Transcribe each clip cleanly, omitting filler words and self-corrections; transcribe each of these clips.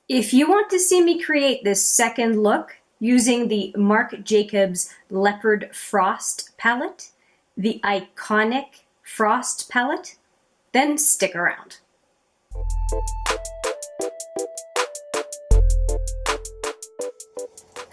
If you want to see me create this second look using the Marc Jacobs Leopard Frost palette, the Eye-Conic Frost palette, then stick around.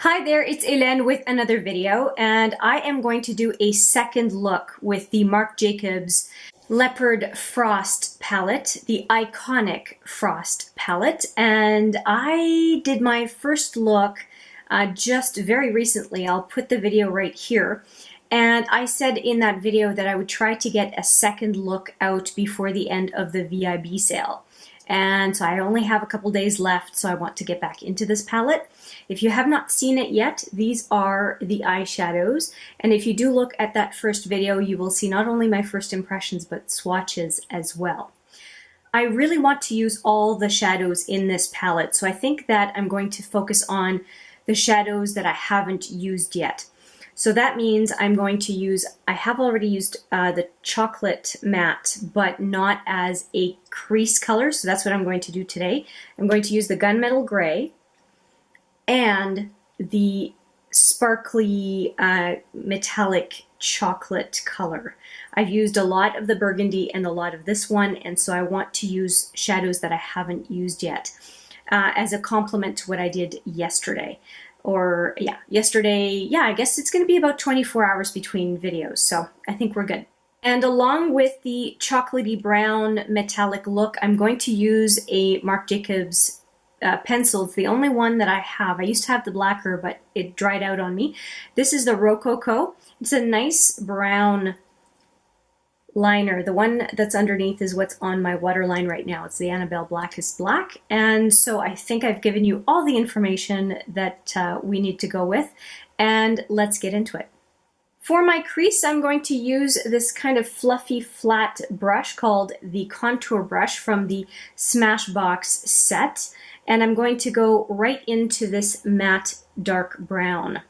Hi there, it's Hélène with another video, and I am going to do a second look with the Marc Jacobs Leopard Frost palette, the Eye-Conic Frost palette, and I did my first look just very recently. I'll put the video right here. And I said in that video that I would try to get a second look out before the end of the VIB sale. And so I only have a couple days left, so I want to get back into this palette. If you have not seen it yet, these are the eyeshadows. And if you do look at that first video, you will see not only my first impressions, but swatches as well. I really want to use all the shadows in this palette, so I think that I'm going to focus on the shadows that I haven't used yet. So that means I'm going to use, I have already used the chocolate matte, but not as a crease color, so that's what I'm going to do today. I'm going to use the gunmetal gray and the sparkly metallic chocolate color. I've used a lot of the burgundy and a lot of this one, and so I want to use shadows that I haven't used yet as a complement to what I did yesterday. Or yesterday, I guess it's going to be about 24 hours between videos, so I think we're good. And along with the chocolatey brown metallic look, I'm going to use a Marc Jacobs pencil. It's the only one that I have. I used to have the blacker, but it dried out on me. This is the Rococo. It's a nice brown liner. The one that's underneath is what's on my waterline right now. It's the Annabelle Blackest Black. And so I think I've given you all the information that we need to go with. And let's get into it. For my crease, I'm going to use this kind of fluffy flat brush called the Contour Brush from the Smashbox set. And I'm going to go right into this matte dark brown.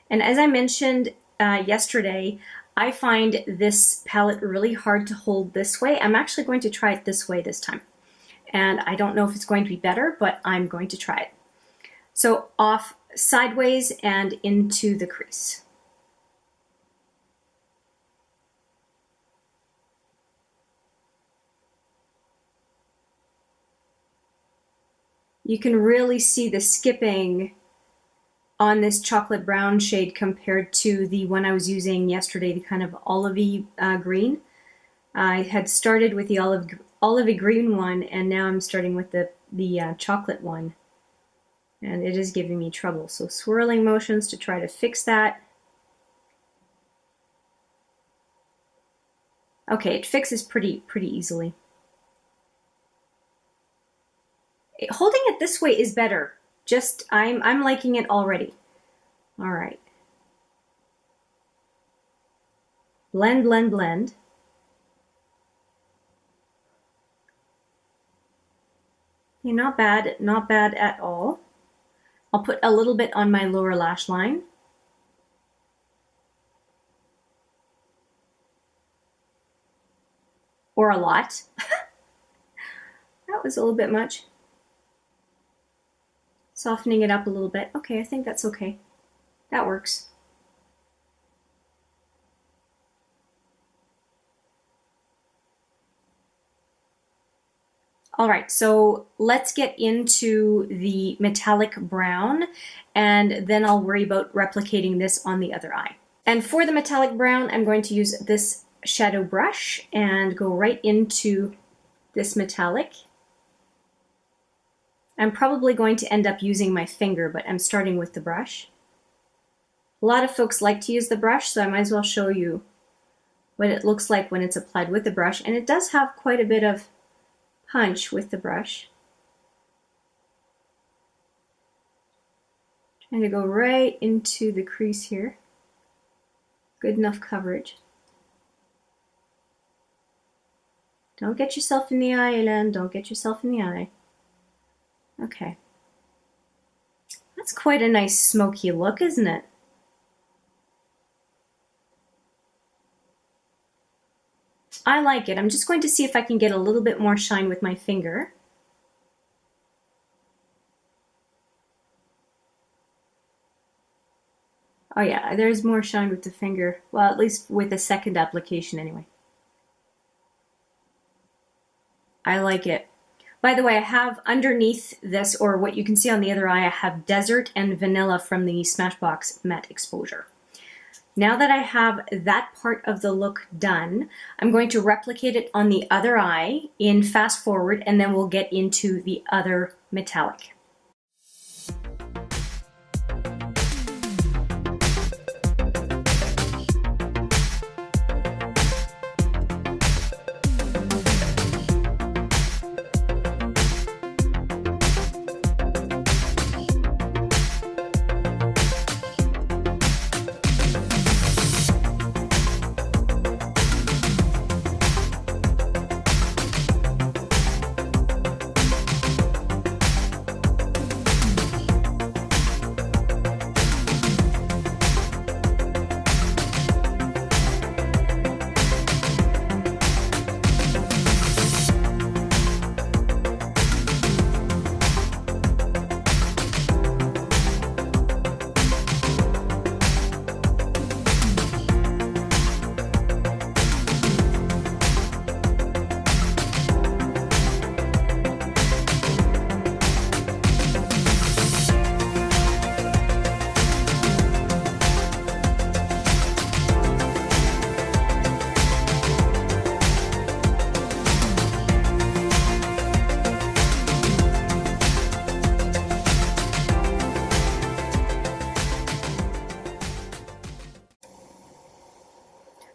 And as I mentioned yesterday, I find this palette really hard to hold this way. I'm actually going to try it this way this time. And I don't know if it's going to be better, but I'm going to try it. So off sideways and into the crease. You can really see the skipping on this chocolate brown shade compared to the one I was using yesterday, the kind of olivey green. I had started with the olivey green one, and now I'm starting with the chocolate one. And it is giving me trouble. So swirling motions to try to fix that. Okay, it fixes pretty easily. Holding it this way is better. Just, I'm liking it already. All right. Blend, blend, blend. Okay, not bad at all. I'll put a little bit on my lower lash line. Or a lot. That was a little bit much. Softening it up a little bit. Okay, I think that's okay. That works. All right, so let's get into the metallic brown, and then I'll worry about replicating this on the other eye. And for the metallic brown, I'm going to use this shadow brush and go right into this metallic. I'm probably going to end up using my finger, but I'm starting with the brush. A lot of folks like to use the brush, so I might as well show you what it looks like when it's applied with the brush. And it does have quite a bit of punch with the brush. Trying to go right into the crease here. Good enough coverage. Don't get yourself in the eye, Hélène. Don't get yourself in the eye. Okay. That's quite a nice smoky look, isn't it? I like it. I'm just going to see if I can get a little bit more shine with my finger. Oh yeah, there's more shine with the finger. Well, at least with the second application anyway. I like it. By the way, I have underneath this, or what you can see on the other eye, I have Desert and Vanilla from the Smashbox Matte Exposure. Now that I have that part of the look done, I'm going to replicate it on the other eye in fast forward, and then we'll get into the other metallic.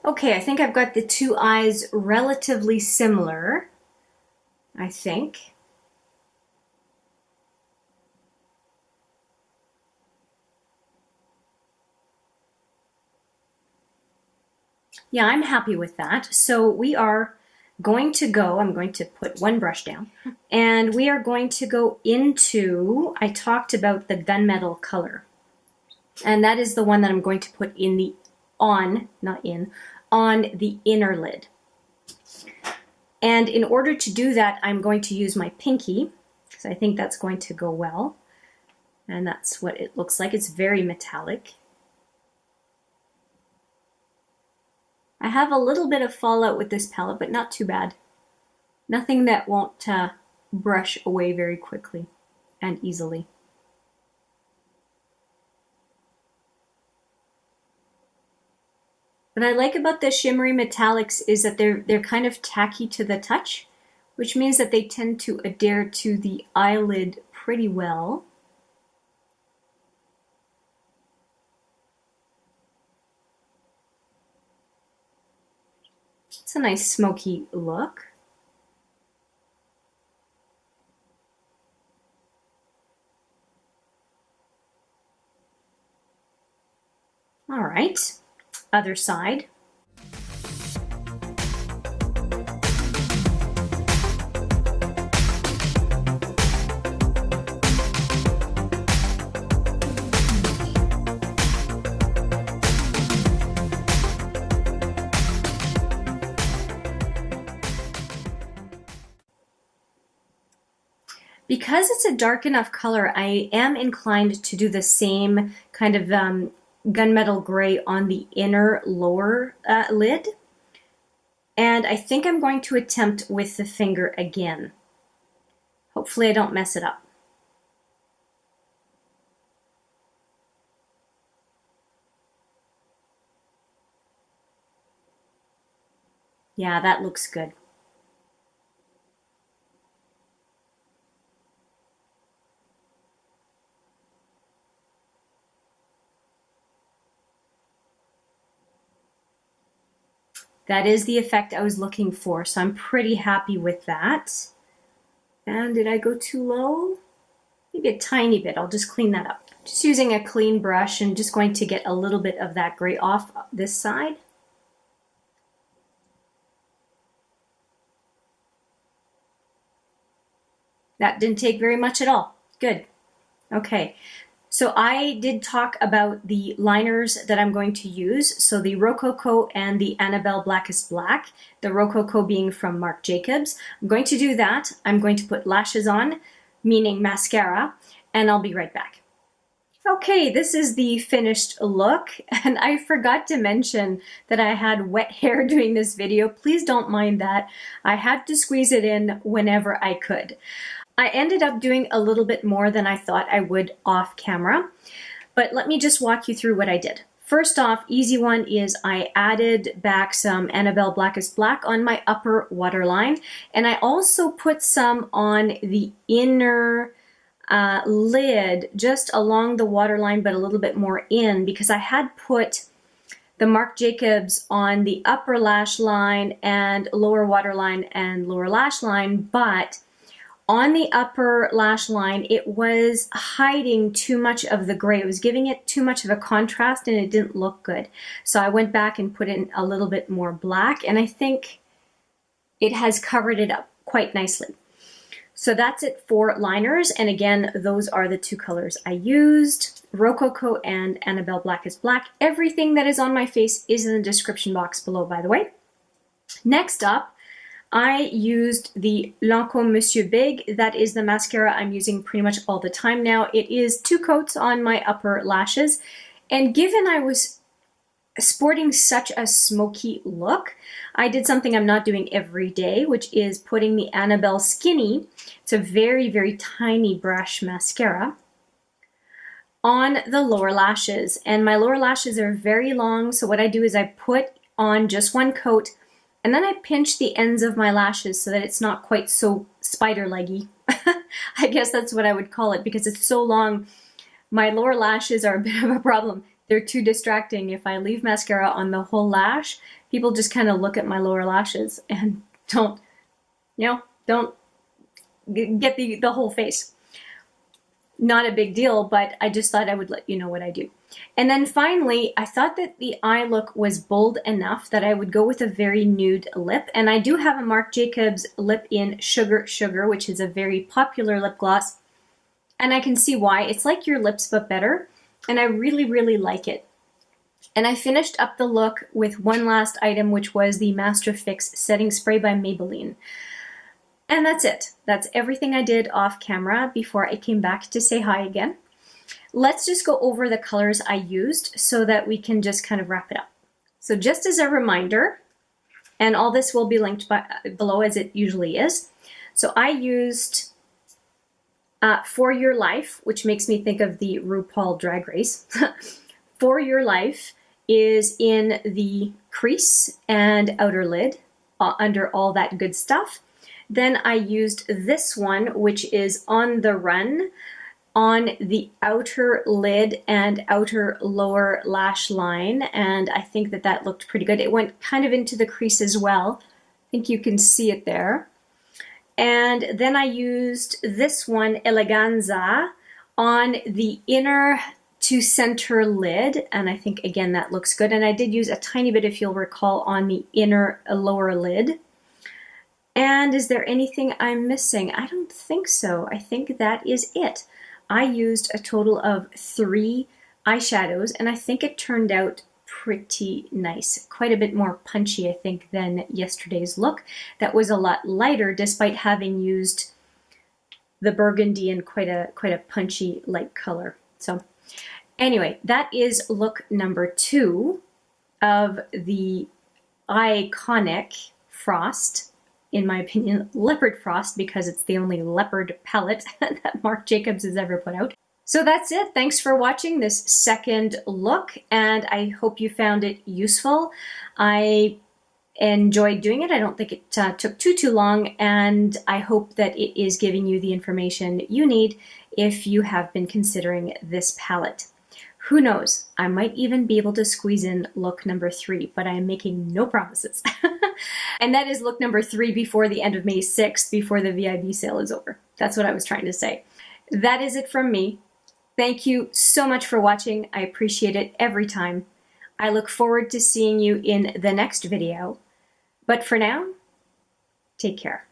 Okay, I think I've got the two eyes relatively similar, I think. Yeah, I'm happy with that. So we are going to go, I'm going to put one brush down, and we are going to go into, I talked about the gunmetal color, and that is the one that I'm going to put in the, on the inner lid. And in order to do that, I'm going to use my pinky, because I think that's going to go well. And that's what it looks like. It's very metallic. I have a little bit of fallout with this palette, but not too bad. Nothing that won't brush away very quickly and easily. What I like about the shimmery metallics is that they're kind of tacky to the touch, which means that they tend to adhere to the eyelid pretty well. It's a nice smoky look. All right. Other side. Because it's a dark enough color, I am inclined to do the same kind of gunmetal gray on the inner lower lid. And I think I'm going to attempt with the finger again. Hopefully I don't mess it up. Yeah, that looks good. That is the effect I was looking for, so I'm pretty happy with that. And did I go too low? Maybe a tiny bit. I'll just clean that up. Just using a clean brush and just going to get a little bit of that gray off this side. That didn't take very much at all. Good. Okay. So I did talk about the liners that I'm going to use. So the Rococo and the Annabelle Blackest Black, the Rococo being from Marc Jacobs. I'm going to do that. I'm going to put lashes on, meaning mascara, and I'll be right back. Okay, this is the finished look, and I forgot to mention that I had wet hair doing this video. Please don't mind that. I had to squeeze it in whenever I could. I ended up doing a little bit more than I thought I would off camera, but let me just walk you through what I did. First off, easy one is I added back some Annabelle Blackest Black on my upper waterline, and I also put some on the inner lid just along the waterline, but a little bit more in, because I had put the Marc Jacobs on the upper lash line and lower waterline and lower lash line, but on the upper lash line, it was hiding too much of the gray. It was giving it too much of a contrast and it didn't look good. So I went back and put in a little bit more black, and I think it has covered it up quite nicely. So that's it for liners, and again, those are the two colors I used, Rococo and Annabelle Blackest Black. Everything that is on my face is in the description box below, by the way. Next up, I used the Lancôme Monsieur Big. That is the mascara I'm using pretty much all the time now. It is 2 coats on my upper lashes, and given I was sporting such a smoky look, I did something I'm not doing every day, which is putting the Annabelle Skinny, it's a very, very tiny brush mascara, on the lower lashes. And my lower lashes are very long, so what I do is I put on just 1 coat, and then I pinch the ends of my lashes so that it's not quite so spider-leggy. I guess that's what I would call it, because it's so long. My lower lashes are a bit of a problem. They're too distracting. If I leave mascara on the whole lash, people just kind of look at my lower lashes and don't get the whole face. Not a big deal, but I just thought I would let you know what I do. And then finally, I thought that the eye look was bold enough that I would go with a very nude lip. And I do have a Marc Jacobs lip in Sugar Sugar, which is a very popular lip gloss. And I can see why. It's like your lips, but better. And I really, really like it. And I finished up the look with one last item, which was the Master Fix Setting Spray by Maybelline. And that's it. That's everything I did off camera before I came back to say hi again. Let's just go over the colors I used so that we can just kind of wrap it up. So just as a reminder, and all this will be linked below as it usually is. So I used For Your Life, which makes me think of the RuPaul Drag Race. For Your Life is in the crease and outer lid under all that good stuff. Then I used this one, which is On the Run, on the outer lid and outer lower lash line, and I think that that looked pretty good. It went kind of into the crease as well. I think you can see it there. And then I used this one, Eleganza, on the inner to center lid, and I think again that looks good. And I did use a tiny bit, if you'll recall, on the inner lower lid. And is there anything I'm missing? I don't think so. I think that is it. I used a total of 3 eyeshadows, and I think it turned out pretty nice. Quite a bit more punchy, I think, than yesterday's look. That was a lot lighter, despite having used the burgundy and quite a punchy light color. So anyway, that is look number 2 of the Eye-Conic Frost. In my opinion, Leopard Frost, because it's the only leopard palette that Marc Jacobs has ever put out. So that's it. Thanks for watching this second look, and I hope you found it useful. I enjoyed doing it. I don't think it took too long, and I hope that it is giving you the information you need if you have been considering this palette. Who knows? I might even be able to squeeze in look number 3, but I am making no promises. And that is look number 3 before the end of May 6th, before the VIB sale is over. That's what I was trying to say. That is it from me. Thank you so much for watching. I appreciate it every time. I look forward to seeing you in the next video. But for now, take care.